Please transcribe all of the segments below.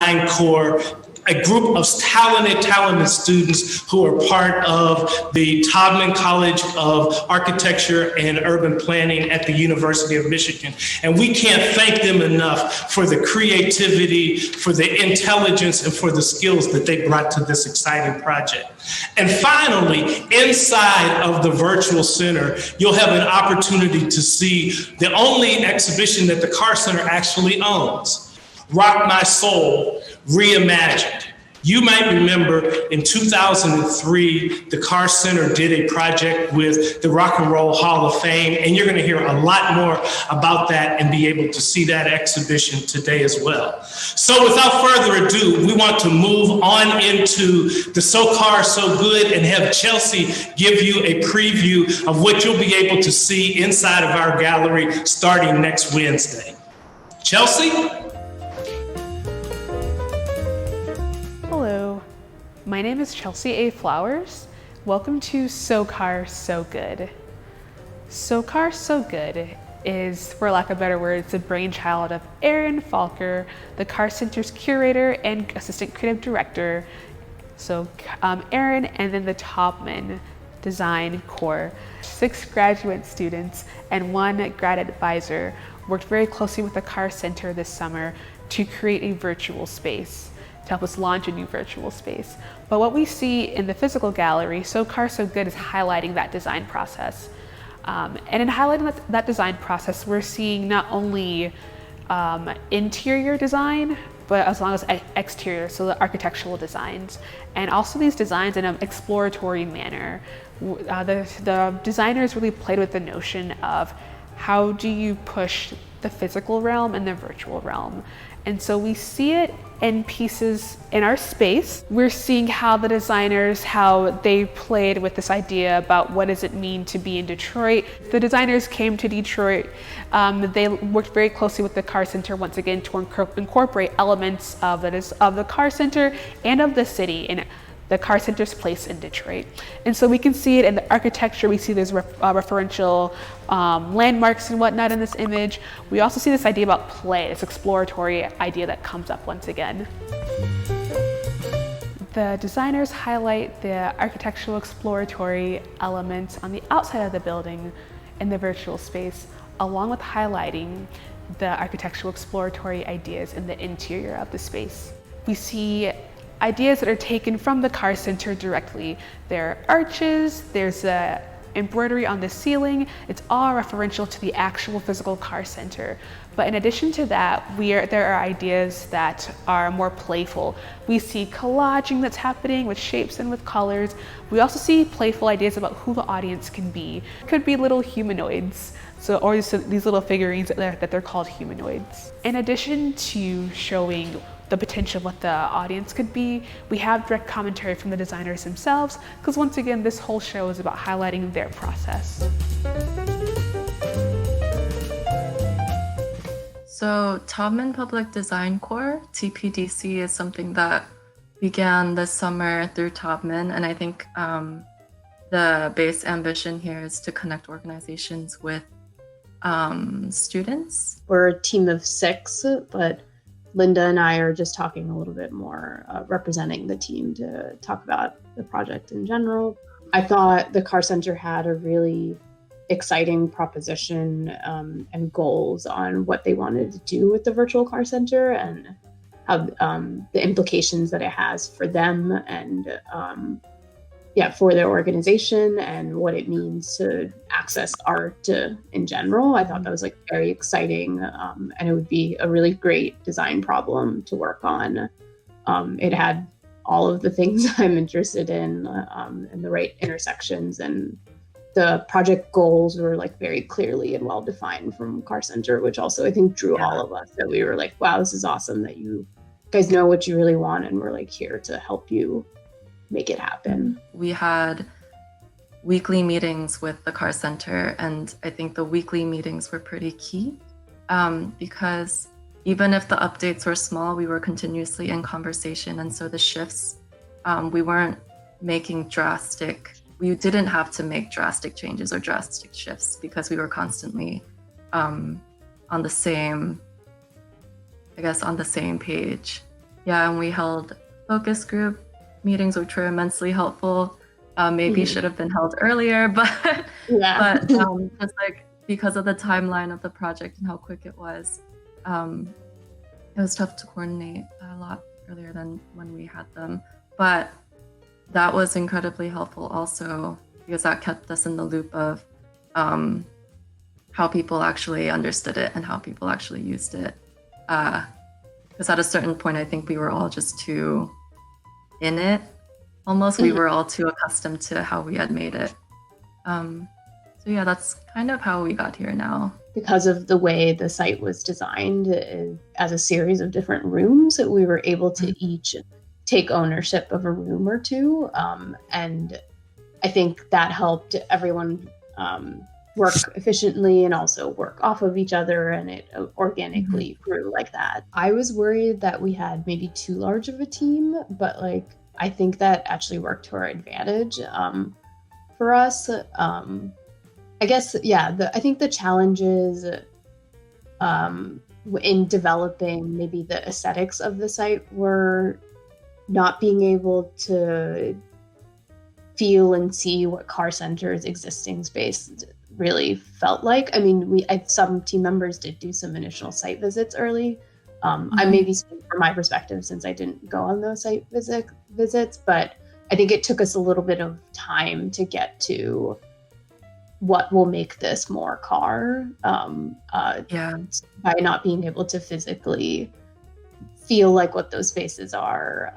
design core, a group of talented students who are part of the Taubman College of Architecture and Urban Planning at the University of Michigan. And we can't thank them enough for the creativity, for the intelligence, and for the skills that they brought to this exciting project. And finally, inside of the virtual center, you'll have an opportunity to see the only exhibition that the Carr Center actually owns, Rock My Soul Reimagined. You might remember in 2003, the Carr Center did a project with the Rock and Roll Hall of Fame, and you're going to hear a lot more about that and be able to see that exhibition today as well. So without further ado, we want to move on into the So Carr, So Good and have Chelsea give you a preview of what you'll be able to see inside of our gallery starting next Wednesday. Chelsea? Hello, my name is Chelsea A. Flowers. Welcome to So Carr, So Good. So Carr, So Good is, for lack of better words, the brainchild of Erin Falker, the Carr Center's curator and assistant creative director. So Erin and then the Taubman Design Core. 6 graduate students and 1 grad advisor worked very closely with the Carr Center this summer to create a virtual space, to help us launch a new virtual space. But what we see in the physical gallery, So Carr, So Good, is highlighting that design process. And in highlighting that design process, we're seeing not only interior design, but as long as exterior, so the architectural designs. And also these designs in an exploratory manner. The designers really played with the notion of how do you push the physical realm and the virtual realm. And so we see it in pieces in our space. We're seeing how the designers, how they played with this idea about what does it mean to be in Detroit. The designers came to Detroit. They worked very closely with the Carr Center once again to incorporate elements of the Carr Center and of the city in the Carr Center's place in Detroit. And so we can see it in the architecture. We see there's referential landmarks and whatnot in this image. We also see this idea about play, this exploratory idea that comes up once again. The designers highlight the architectural exploratory elements on the outside of the building in the virtual space, along with highlighting the architectural exploratory ideas in the interior of the space. We see ideas that are taken from the Carr Center directly. There are arches, there's a embroidery on the ceiling. It's all referential to the actual physical Carr Center. But in addition to that, there are ideas that are more playful. We see collaging that's happening with shapes and with colors. We also see playful ideas about who the audience can be. It could be little humanoids. Or these little figurines that they're called humanoids. In addition to showing the potential of what the audience could be, we have direct commentary from the designers themselves, because once again, this whole show is about highlighting their process. So Taubman Public Design Core, TPDC, is something that began this summer through Taubman, and I think the base ambition here is to connect organizations with students. We're a team of 6, but Linda and I are just talking a little bit more, representing the team to talk about the project in general. I thought the Carr Center had a really exciting proposition and goals on what they wanted to do with the virtual Carr Center and how the implications that it has for them and for their organization and what it means to access art in general. I thought that was very exciting, and it would be a really great design problem to work on. It had all of the things I'm interested in and the right intersections, and the project goals were very clearly and well defined from Carr Center, which also I think drew all of us, that we were wow, this is awesome that you guys know what you really want, and we're here to help you make it happen. We had weekly meetings with the Carr Center, and I think the weekly meetings were pretty key because even if the updates were small, we were continuously in conversation. And so the shifts, we didn't have to make drastic changes or drastic shifts because we were constantly on the same page. Yeah, and we held focus group meetings, which were immensely helpful. Maybe should have been held earlier, but Yeah. just like because of the timeline of the project and how quick it was tough to coordinate a lot earlier than when we had them. But that was incredibly helpful also because that kept us in the loop of how people actually understood it and how people actually used it. Because at a certain point, I think we were all just too in it. Almost, we were all too accustomed to how we had made it. So yeah, that's kind of how we got here now. Because of the way the site was designed as a series of different rooms, we were able to each take ownership of a room or two. And I think that helped everyone work efficiently and also work off of each other, and it organically grew like that. I was worried that we had maybe too large of a team, but like I think that actually worked to our advantage for us. I guess, yeah, I think the challenges in developing maybe the aesthetics of the site were not being able to feel and see what Carr Center's existing space really felt like. I mean, some team members did do some initial site visits early. I maybe speak from my perspective since I didn't go on those site visits, but I think it took us a little bit of time to get to what will make this more Carr by not being able to physically feel like what those spaces are.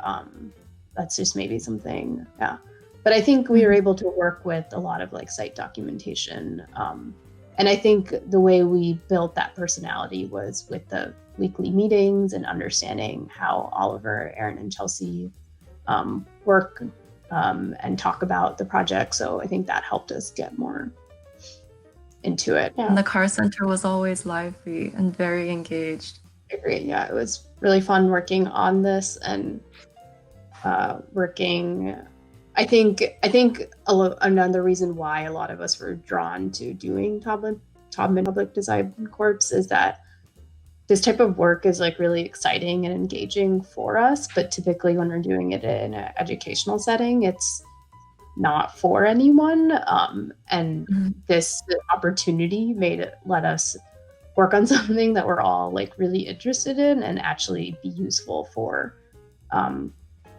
That's just maybe something, yeah. But I think we were able to work with a lot of like site documentation. And I think the way we built that personality was with the weekly meetings and understanding how Oliver, Aaron, and Chelsea work and talk about the project. So I think that helped us get more into it. And the Carr Center was always lively and very engaged. I agree. Yeah, it was really fun working on this and working. I think another reason why a lot of us were drawn to doing Taubman Public Design Corps is that this type of work is like really exciting and engaging for us, but typically when we're doing it in an educational setting, it's not for anyone. And this opportunity let us work on something that we're all like really interested in and actually be useful for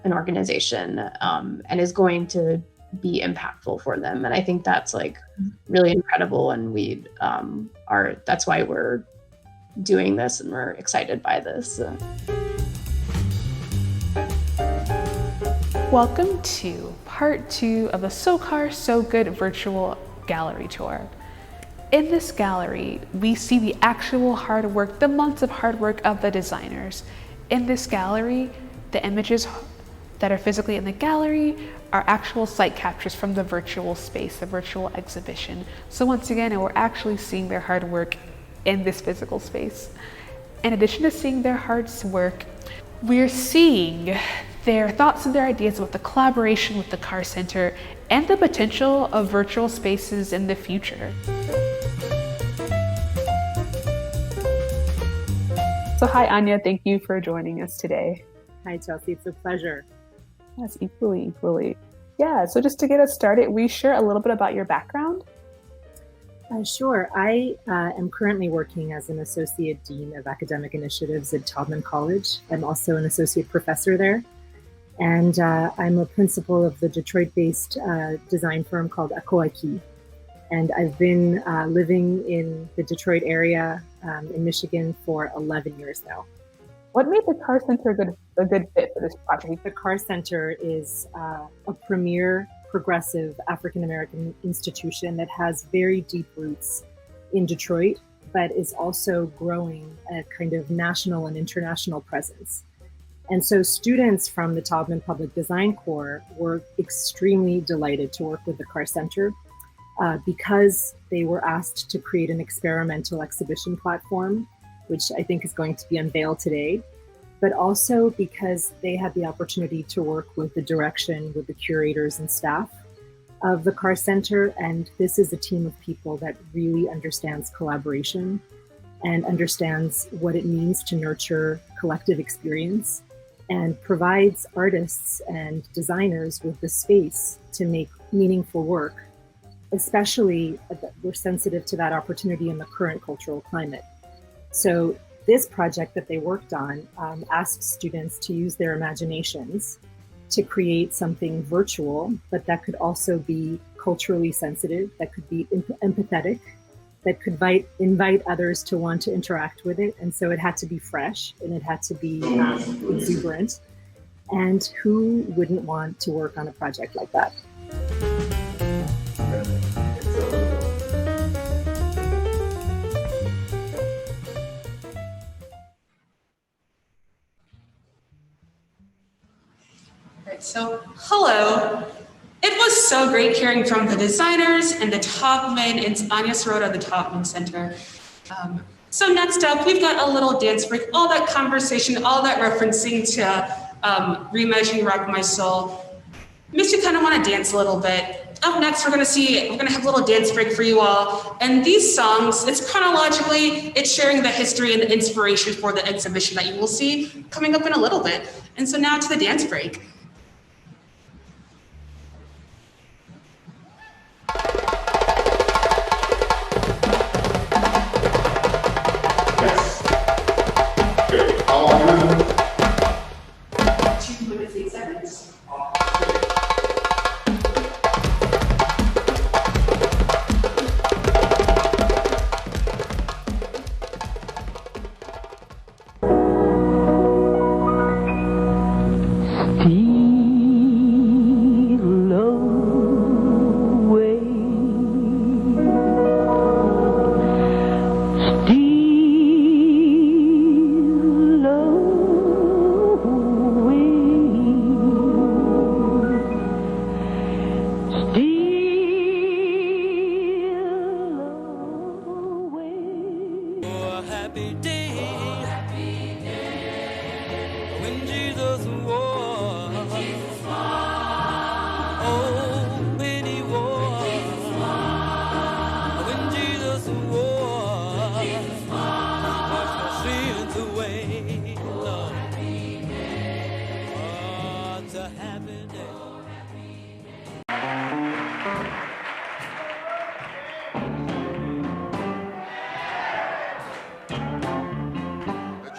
an organization and is going to be impactful for them. And I think that's like really incredible. And that's why we're doing this and we're excited by this. Welcome to part 2 of the So Carr So Good virtual gallery tour. In this gallery, we see the actual hard work, the months of hard work of the designers. In this gallery, the images that are physically in the gallery are actual site captures from the virtual space, the virtual exhibition. So once again, we're actually seeing their hard work in this physical space. In addition to seeing their hard work, we're seeing their thoughts and their ideas about the collaboration with the Carr Center and the potential of virtual spaces in the future. So hi, Anya, thank you for joining us today. Hi, Chelsea, it's a pleasure. Yes, equally. Yeah, so just to get us started, will you share a little bit about your background? Sure. I am currently working as an Associate Dean of Academic Initiatives at Taubman College. I'm also an Associate Professor there. And I'm a principal of the Detroit-based design firm called Akoaki. And I've been living in the Detroit area in Michigan for 11 years now. What made the Carr Center a good fit for this project? The Carr Center is a premier progressive African-American institution that has very deep roots in Detroit, but is also growing a kind of national and international presence. And so students from the Taubman Public Design Corps were extremely delighted to work with the Carr Center because they were asked to create an experimental exhibition platform, which I think is going to be unveiled today, but also because they had the opportunity to work with the direction, with the curators and staff of the Carr Center. And this is a team of people that really understands collaboration and understands what it means to nurture collective experience and provides artists and designers with the space to make meaningful work. Especially, we're sensitive to that opportunity in the current cultural climate. So this project that they worked on asked students to use their imaginations to create something virtual, but that could also be culturally sensitive, that could be empathetic, that could invite others to want to interact with it. And so it had to be fresh and it had to be exuberant. And who wouldn't want to work on a project like that? So, hello. It was so great hearing from the designers and the Topman and Anya Sirota, the Topman Center. So next up, we've got a little dance break, all that conversation, all that referencing to reimagining Rock My Soul. Makes you kind of want to dance a little bit. Up next, we're gonna have a little dance break for you all. And these songs, it's chronologically, it's sharing the history and the inspiration for the exhibition that you will see coming up in a little bit. And so now to the dance break.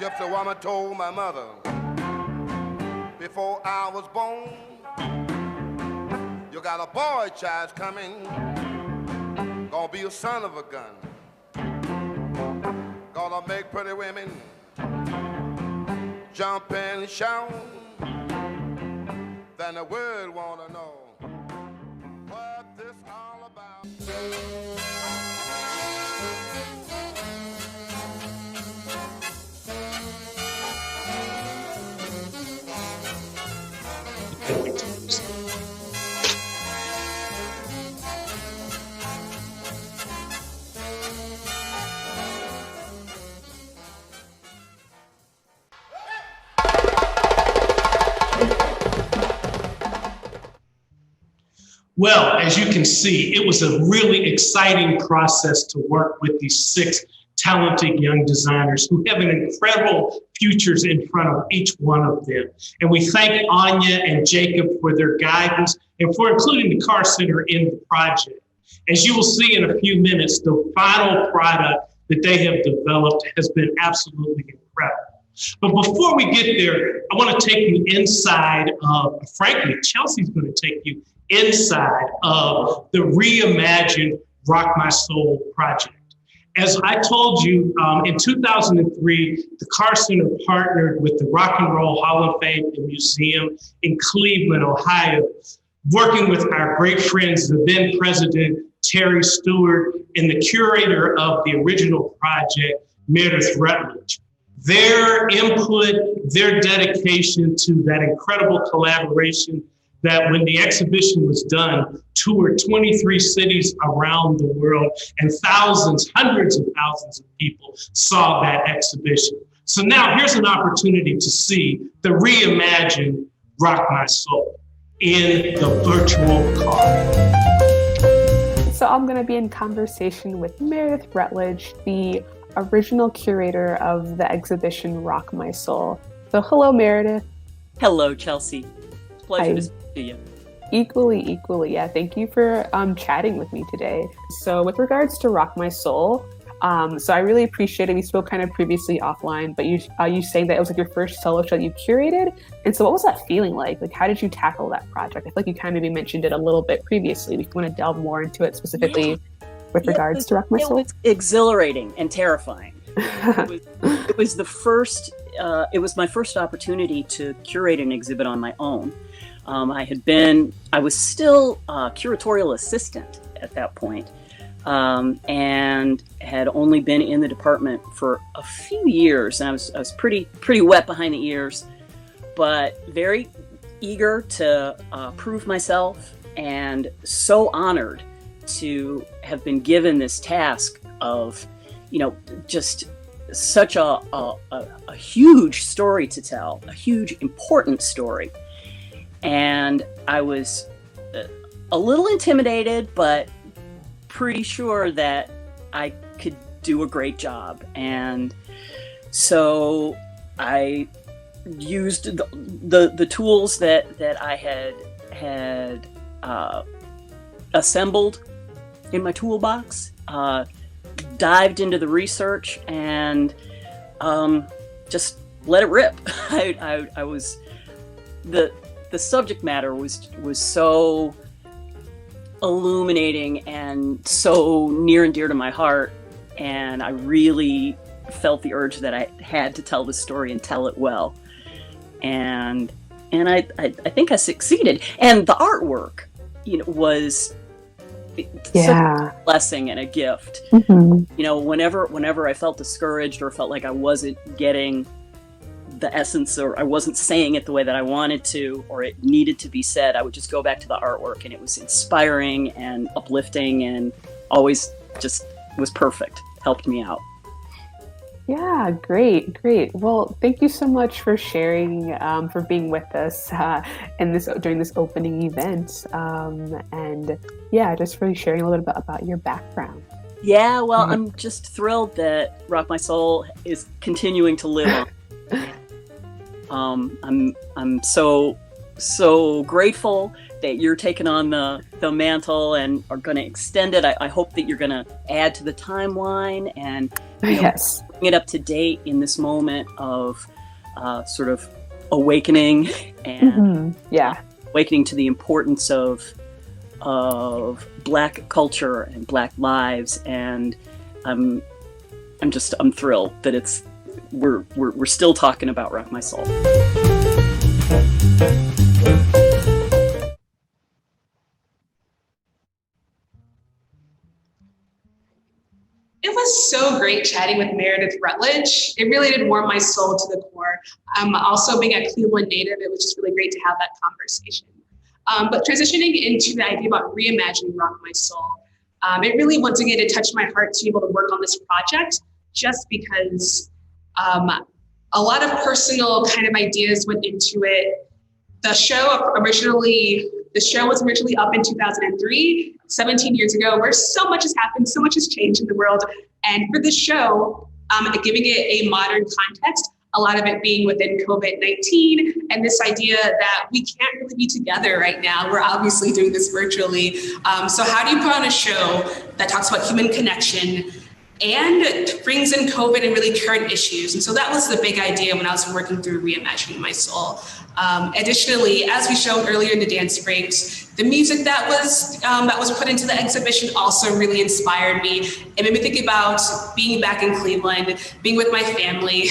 Gypsy woman told my mother before I was born, you got a boy child coming, gonna be a son of a gun, gonna make pretty women jump and shout, then the world wanna know what this all about. Well, as you can see, it was a really exciting process to work with these 6 talented young designers who have an incredible futures in front of each one of them. And we thank Anya and Jacob for their guidance and for including the Carr Center in the project. As you will see in a few minutes, the final product that they have developed has been absolutely incredible. But before we get there, I want to take you inside of, frankly, Chelsea's going to take you inside of the reimagined Rock My Soul project. As I told you, in 2003, the Carr Center partnered with the Rock and Roll Hall of Fame and Museum in Cleveland, Ohio, working with our great friends, the then president, Terry Stewart, and the curator of the original project, Meredith Rutledge. Their input, their dedication to that incredible collaboration that when the exhibition was done, toured 23 cities around the world, and thousands, hundreds of thousands of people saw that exhibition. So now here's an opportunity to see the reimagined Rock My Soul in the virtual Carr. So I'm gonna be in conversation with Meredith Rutledge, the original curator of the exhibition Rock My Soul. So hello, Meredith. Hello, Chelsea. Pleasure Hi. to speak to you. Equally. Yeah, thank you for chatting with me today. So with regards to Rock My Soul, so I really appreciate it. We spoke kind of previously offline, but you saying that it was like your first solo show that you curated. And so what was that feeling like? Like, how did you tackle that project? I feel like you kind of maybe mentioned it a little bit previously. If you want to delve more into it specifically with regards to Rock My Soul. It was exhilarating and terrifying. It was the first, it was my first opportunity to curate an exhibit on my own. I was still a curatorial assistant at that point, and had only been in the department for a few years, and I was pretty wet behind the ears, but very eager to prove myself, and so honored to have been given this task of, just such a huge story to tell, a huge important story. And I was a little intimidated, but pretty sure that I could do a great job. And so I used the tools that I had assembled in my toolbox, dived into the research, and just let it rip. I was the subject matter was so illuminating and so near and dear to my heart, and I really felt the urge that I had to tell the story and tell it well, and I think I succeeded. And the artwork, was such a blessing and a gift. Mm-hmm. Whenever I felt discouraged or felt like I wasn't getting the essence, or I wasn't saying it the way that I wanted to, or it needed to be said, I would just go back to the artwork, and it was inspiring and uplifting, and always just was perfect. Helped me out. Yeah, great. Well, thank you so much for sharing, for being with us during this opening event, and just really sharing a little bit about your background. Yeah, well, I'm just thrilled that Rock My Soul is continuing to live on. I'm so grateful that you're taking on the mantle and are going to extend it. I hope that you're going to add to the timeline and yes, bring it up to date in this moment of sort of awakening and awakening to the importance of Black culture and Black lives. And I'm thrilled that we're still talking about Rock My Soul. It was so great chatting with Meredith Rutledge. It really did warm my soul to the core. Also being a Cleveland native, it was just really great to have that conversation. But transitioning into the idea about reimagining Rock My Soul, it really once again it touched my heart to be able to work on this project, just because a lot of personal kind of ideas went into it. The show was originally up in 2003, 17 years ago, where so much has happened, so much has changed in the world. And for this show, giving it a modern context, a lot of it being within COVID-19 and this idea that we can't really be together right now. We're obviously doing this virtually. So how do you put on a show that talks about human connection and brings in COVID and really current issues? And so that was the big idea when I was working through Reimagining My Soul. Additionally, as we showed earlier in the dance breaks, the music that was put into the exhibition also really inspired me. It made me think about being back in Cleveland, being with my family.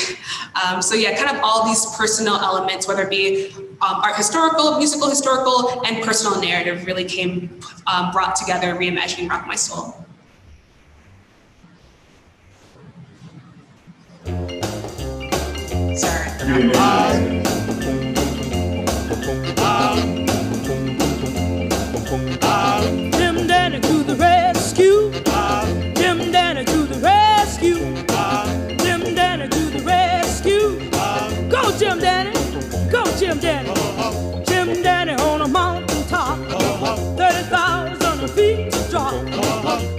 So yeah, kind of all these personal elements, whether it be art historical, musical historical, and personal narrative really came brought together, reimagining Rock My Soul. Sorry. Jim Danny to the rescue. Jim Danny to the rescue. Jim Danny to the rescue. Go Jim Danny. Go Jim Danny. Jim Danny on a mountain top. 30,000 feet to drop.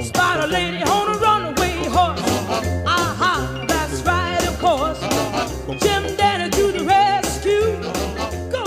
Spider lady on a runaway horse. Aha, that's right, of course. Jim Danny to the rescue. Go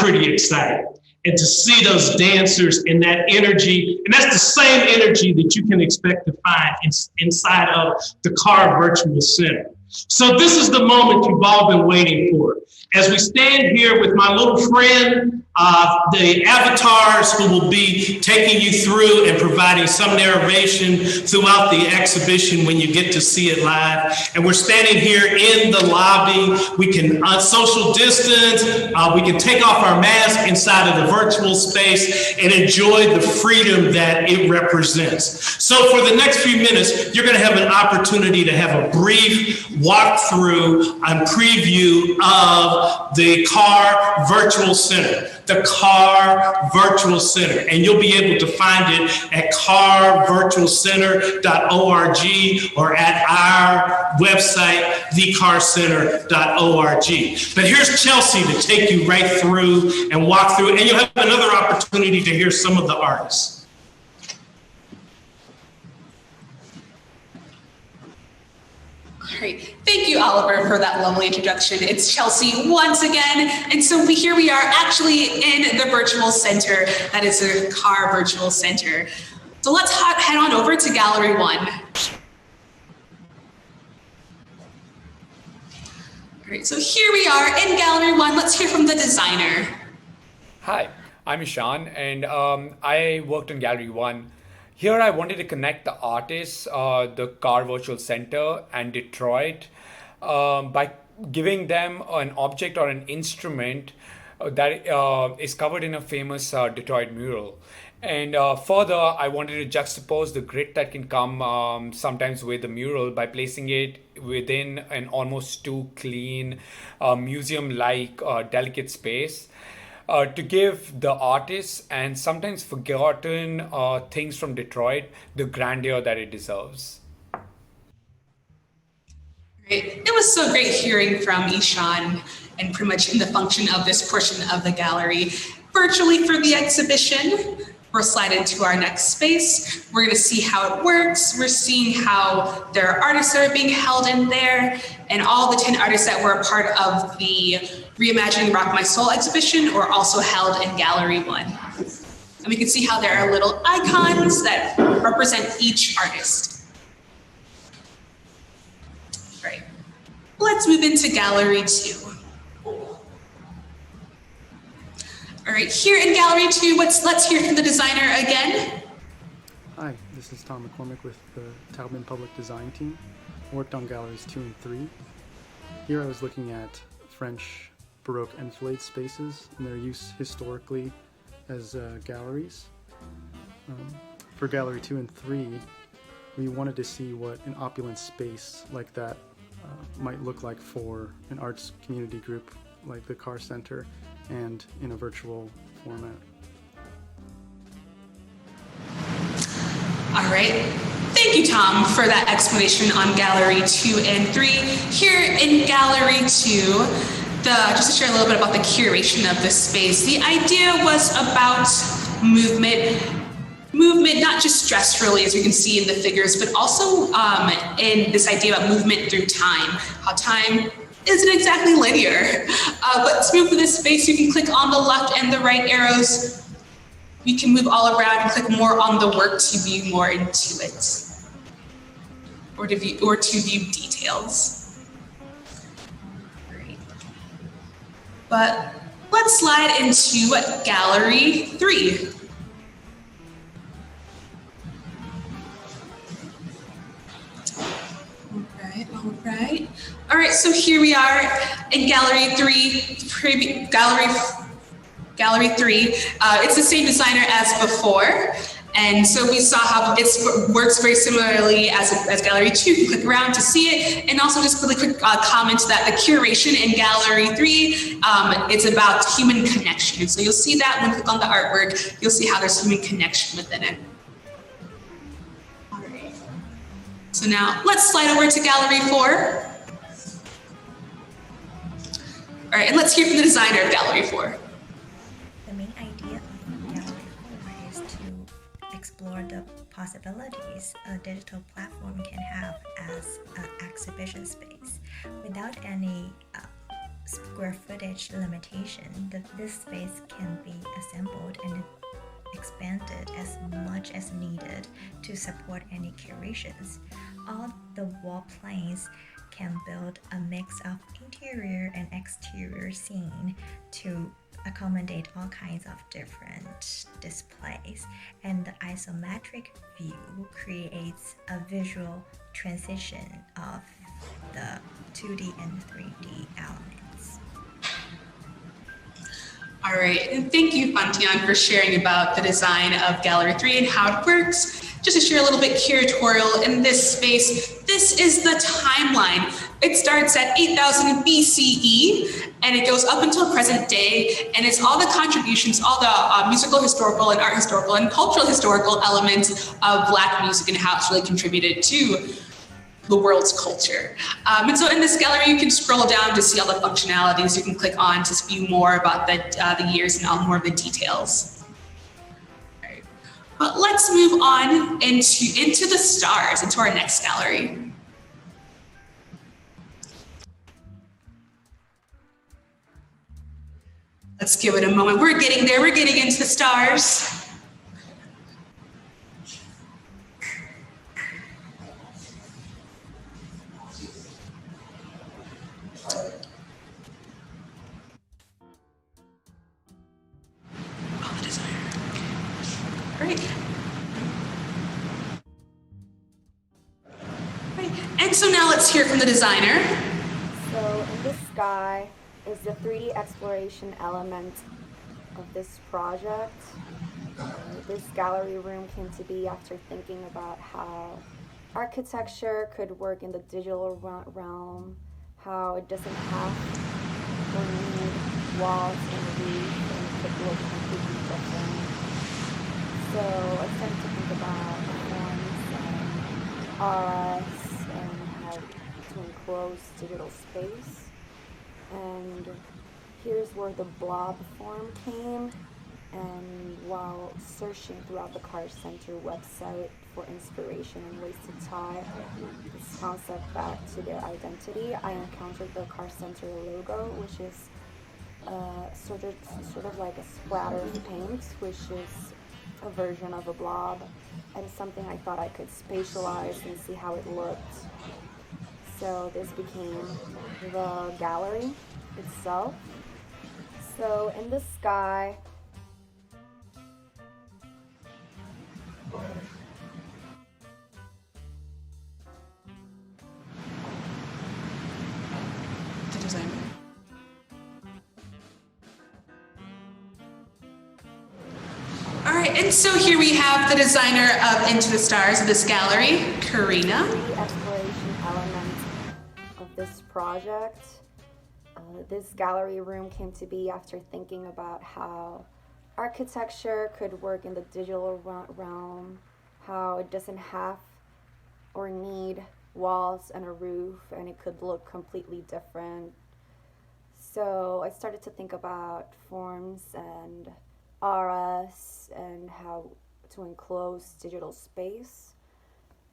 pretty excited. And to see those dancers and that energy, and that's the same energy that you can expect to find inside of the Carr Virtual Center. So this is the moment you've all been waiting for. As we stand here with my little friend, the avatars who will be taking you through and providing some narration throughout the exhibition when you get to see it live. And we're standing here in the lobby. We can social distance, we can take off our mask inside of the virtual space and enjoy the freedom that it represents. So for the next few minutes, you're gonna have an opportunity to have a brief walkthrough and preview of the Carr Virtual Center, the Carr Virtual Center. And you'll be able to find it at carvirtualcenter.org or at our website, thecarcenter.org. But here's Chelsea to take you right through and walk through, and you'll have another opportunity to hear some of the artists. Great. Thank you, Oliver, for that lovely introduction. It's Chelsea once again. And so here we are actually in the virtual center. That is the Carr Virtual Center. So let's head on over to Gallery 1. All right, so here we are in Gallery 1. Let's hear from the designer. Hi, I'm Ishan, and I worked in Gallery 1. Here I wanted to connect the artists, the Carr Virtual Center and Detroit by giving them an object or an instrument that is covered in a famous Detroit mural. And further, I wanted to juxtapose the grit that can come sometimes with the mural by placing it within an almost too clean, museum-like, delicate space. To give the artists and sometimes forgotten things from Detroit the grandeur that it deserves. Great. It was so great hearing from Ishan and pretty much in the function of this portion of the gallery. Virtually for the exhibition, we're slide into our next space. We're going to see how it works. We're seeing how there are artists that are being held in there, and all the 10 artists that were a part of the Reimagining Rock My Soul exhibition were also held in Gallery 1. And we can see how there are little icons that represent each artist. Right. Let's move into Gallery 2. All right, here in Gallery 2, let's hear from the designer again. Hi, this is Tom McCormick with the Taubman Public Design Team. I worked on Galleries 2 and 3. Here I was looking at French Baroque enfilade spaces and their use historically as galleries. For Gallery 2 and 3, we wanted to see what an opulent space like that might look like for an arts community group like the Carr Center and in a virtual format. All right. Thank you, Tom, for that explanation on Gallery 2 and 3. Here in Gallery 2, just to share a little bit about the curation of this space, the idea was about movement, not just gestually, as we can see in the figures, but also in this idea about movement through time, how time isn't exactly linear. But to move through this space, you can click on the left and the right arrows. We can move all around and click more on the work to view more into it, or to view details. Great. But let's slide into Gallery 3. All right. All right, so here we are in Gallery 3, Gallery 3. It's the same designer as before. And so we saw how it works very similarly as Gallery 2. You can click around to see it. And also just really quick comment that the curation in Gallery 3 is about human connection. So you'll see that when you click on the artwork, you'll see how there's human connection within it. All right. So now let's slide over to Gallery 4. All right, and let's hear from the designer of Gallery 4. The main idea of Gallery 4 is to explore the possibilities a digital platform can have as an exhibition space without any square footage limitation, this space can be assembled and expanded as much as needed to support any curations. All the wall planes can build a mix of interior and exterior scene to accommodate all kinds of different displays, and the isometric view creates a visual transition of the 2D and 3D elements. All right, and thank you, Fangtian, for sharing about the design of Gallery 3 and how it works. Just to share a little bit curatorial in this space, this is the timeline. It starts at 8000 BCE and it goes up until present day, and it's all the contributions, all the musical, historical, and art historical, and cultural historical elements of Black music and how it's really contributed to the world's culture. And so in this gallery, you can scroll down to see all the functionalities. You can click on to view more about the years and all more of the details. All right. But let's move on into the stars, into our next gallery. Let's give it a moment. We're getting there. We're getting into the stars. Great. And so now let's hear from the designer. So in the sky is the 3D exploration element of this project. This gallery room came to be after thinking about how architecture could work in the digital realm, how it doesn't have or need walls and roofs, and it could look completely different. So I started to think about forms and RS and how to enclose digital space. And here's where the blob form came. And while searching throughout the Carr Center website for inspiration and ways to tie this concept back to their identity, I encountered the Carr Center logo, which is sort of like a splatter of paint, which is a version of a blob, and something I thought I could spatialize and see how it looked. So this became the gallery itself. So in the sky, The designer. All right, and so here we have the designer of Into the Stars of this gallery, Karina. The exploration element of this project. This gallery room came to be after thinking about how architecture could work in the digital realm, how it doesn't have or need walls and a roof, and it could look completely different. So I started to think about forms and RS and how to enclose digital space.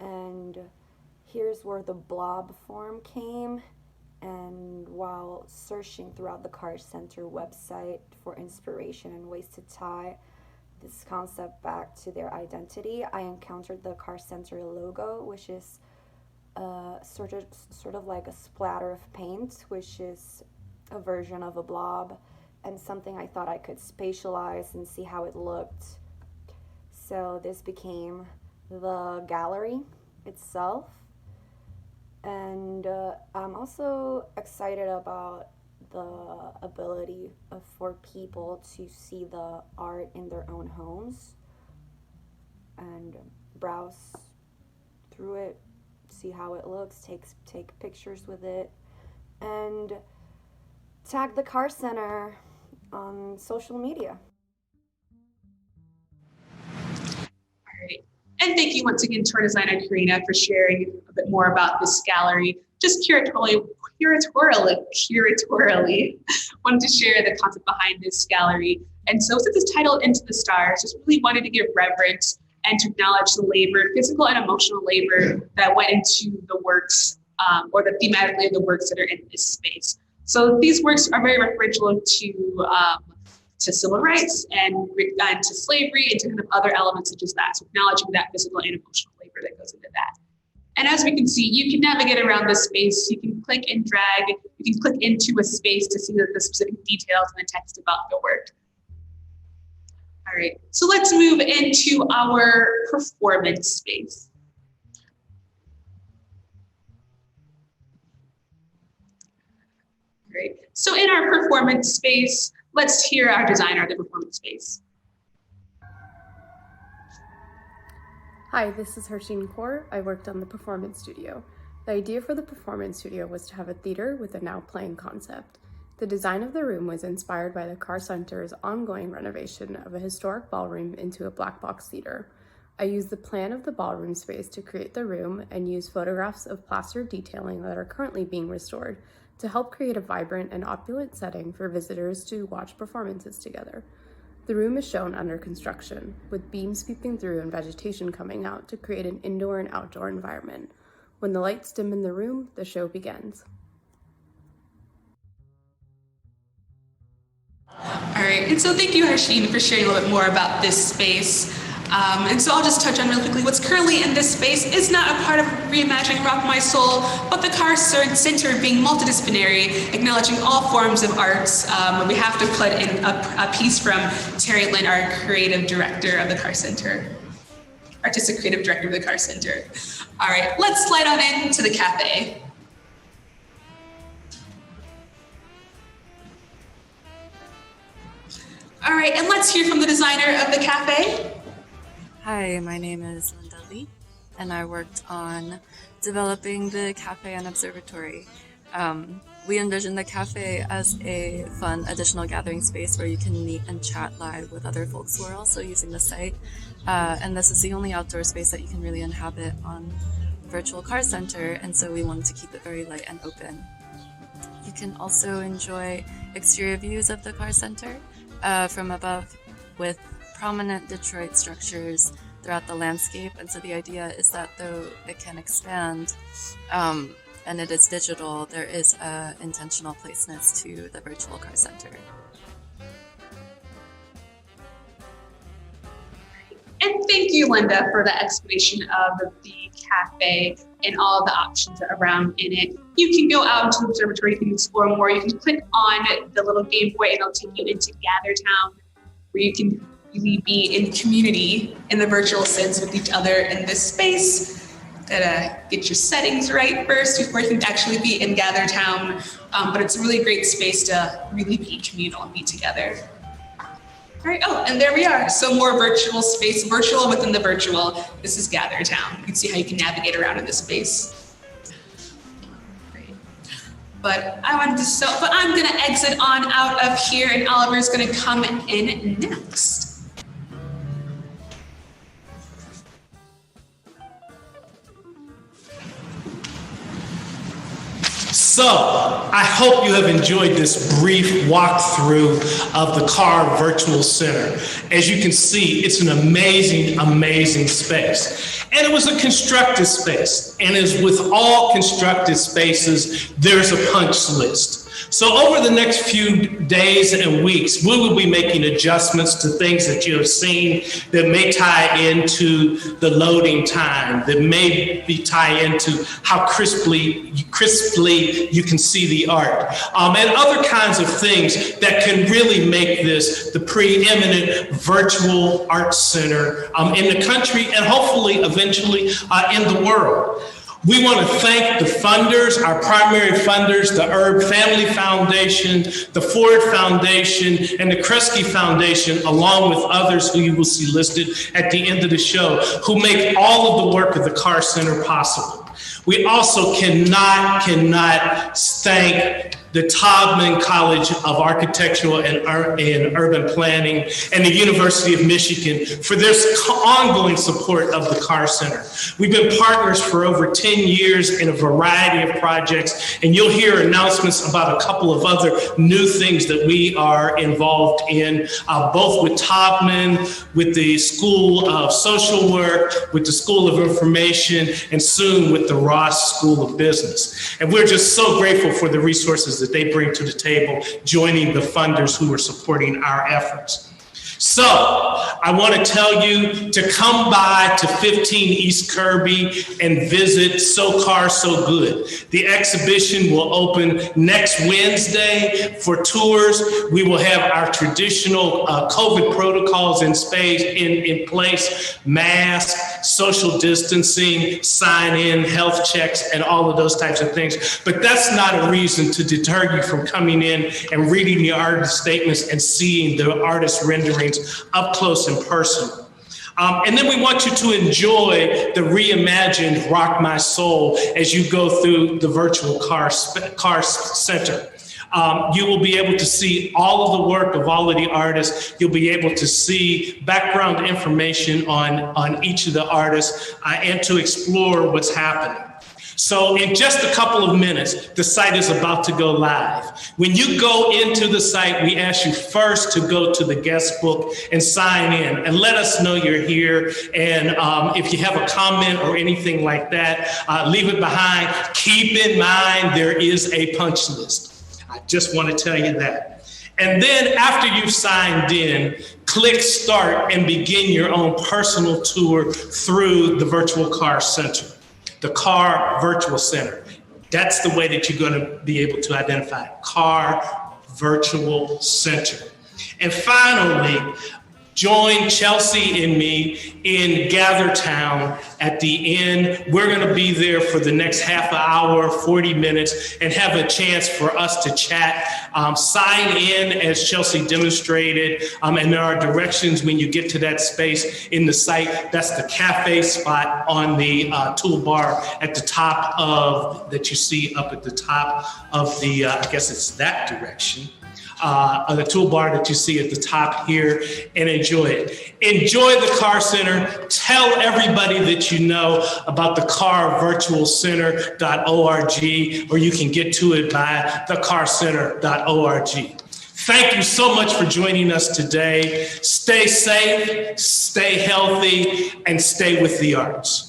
And here's where the blob form came. And while searching throughout the Carr Center website for inspiration and ways to tie this concept back to their identity, I encountered the Carr Center logo, which is sort of like a splatter of paint, which is a version of a blob, and something I thought I could spatialize and see how it looked. So this became the gallery itself. And I'm also excited about the ability for people to see the art in their own homes and browse through it, see how it looks, take pictures with it, and tag the Carr Center on social media. All right. And thank you once again to our designer, Karina, for sharing a bit more about this gallery. Just curatorially, wanted to share the concept behind this gallery. And so since it's titled Into the Stars, just really wanted to give reverence and to acknowledge the labor, physical and emotional labor that went into the works, or the thematically of the works that are in this space. So these works are very referential to civil rights and to slavery and to kind of other elements such as that. So acknowledging that physical and emotional labor that goes into that. And as we can see, you can navigate around this space. You can click and drag. You can click into a space to see the specific details and the text about the work. All right, so let's move into our performance space. Great. So in our performance space, let's hear our designer of the performance space. Hi, this is Harsheen Kaur. I worked on the performance studio. The idea for the performance studio was to have a theater with a now playing concept. The design of the room was inspired by the Carr Center's ongoing renovation of a historic ballroom into a black box theater. I used the plan of the ballroom space to create the room and used photographs of plaster detailing that are currently being restored to help create a vibrant and opulent setting for visitors to watch performances together. The room is shown under construction, with beams peeping through and vegetation coming out to create an indoor and outdoor environment. When the lights dim in the room, the show begins. All right, and so thank you, Harsheen, for sharing a little bit more about this space. And so I'll just touch on really quickly what's currently in this space is not a part of reimagining Rock My Soul, but the Carr Center being multidisciplinary, acknowledging all forms of arts. We have to put in a piece from Terry Lynn, our creative director of the Carr Center, artistic creative director of the Carr Center. All right, let's slide on into the cafe. All right, and let's hear from the designer of the cafe. Hi, my name is Linda Lee, and I worked on developing the cafe and observatory. We envision the cafe as a fun additional gathering space where you can meet and chat live with other folks who are also using the site. And this is the only outdoor space that you can really inhabit on virtual Carr Center, and so we wanted to keep it very light and open. You can also enjoy exterior views of the Carr Center from above with prominent Detroit structures throughout the landscape, and so the idea is that though it can expand and it is digital, there is intentional placeness to the virtual Carr Center. And thank you, Linda, for the explanation of the cafe and all the options around in it. You can go out into the observatory, you can explore more. You can click on the little Game Boy and it'll take you into Gather Town, where you can really be in community in the virtual sense with each other in this space. Gotta get your settings right first before you can actually be in Gather Town. But it's a really great space to really be communal and be together. All right, oh, and there we are. So more virtual space, virtual within the virtual. This is Gather Town. You can see how you can navigate around in this space. Great. But I'm gonna exit on out of here and Oliver's gonna come in next. So, I hope you have enjoyed this brief walkthrough of the Carr Virtual Center. As you can see, it's an amazing, amazing space. And it was a constructed space. And as with all constructed spaces, there's a punch list. So over the next few days and weeks, we will be making adjustments to things that you have seen that may tie into the loading time, that may be tie into how crisply you can see the art, and other kinds of things that can really make this the preeminent virtual arts center in the country and hopefully eventually in the world. We want to thank the funders, our primary funders, the Herb Family Foundation, the Ford Foundation, and the Kresge Foundation, along with others who you will see listed at the end of the show, who make all of the work of the Carr Center possible. We also cannot thank the Taubman College of Architectural and Urban Planning and the University of Michigan for their ongoing support of the Carr Center. We've been partners for over 10 years in a variety of projects, and you'll hear announcements about a couple of other new things that we are involved in, both with Taubman, with the School of Social Work, with the School of Information, and soon with the Ross School of Business. And we're just so grateful for the resources resources that they bring to the table, joining the funders who are supporting our efforts. So I want to tell you to come by to 15 East Kirby and visit So Carr, So Good. The exhibition will open next Wednesday for tours. We will have our traditional COVID protocols in place, masks, social distancing, sign in, health checks, and all of those types of things. But that's not a reason to deter you from coming in and reading the artist statements and seeing the artist renderings up close and personal. And then we want you to enjoy the reimagined Rock My Soul as you go through the virtual Carr Center. You will be able to see all of the work of all of the artists. You'll be able to see background information on each of the artists and to explore what's happening. So in just a couple of minutes, the site is about to go live. When you go into the site, we ask you first to go to the guest book and sign in and let us know you're here. And if you have a comment or anything like that, leave it behind. Keep in mind, there is a punch list. I just want to tell you that. And then after you've signed in, click start and begin your own personal tour through the virtual Carr Center. The Carr Virtual Center. That's the way that you're going to be able to identify it. Carr Virtual Center. And finally, join Chelsea and me in Gather Town at the end. We're going to be there for the next half an hour, 40 minutes, and have a chance for us to chat. Sign in as Chelsea demonstrated, and there are directions when you get to that space in the site. That's the cafe spot on the toolbar at the top of, that you see up at the top of the, I guess it's that direction. The toolbar that you see at the top here, and enjoy it. Enjoy the Carr Center. Tell everybody that you know about the carrvirtualcenter.org, or you can get to it by thecarrcenter.org. Thank you so much for joining us today. Stay safe, stay healthy, and stay with the arts.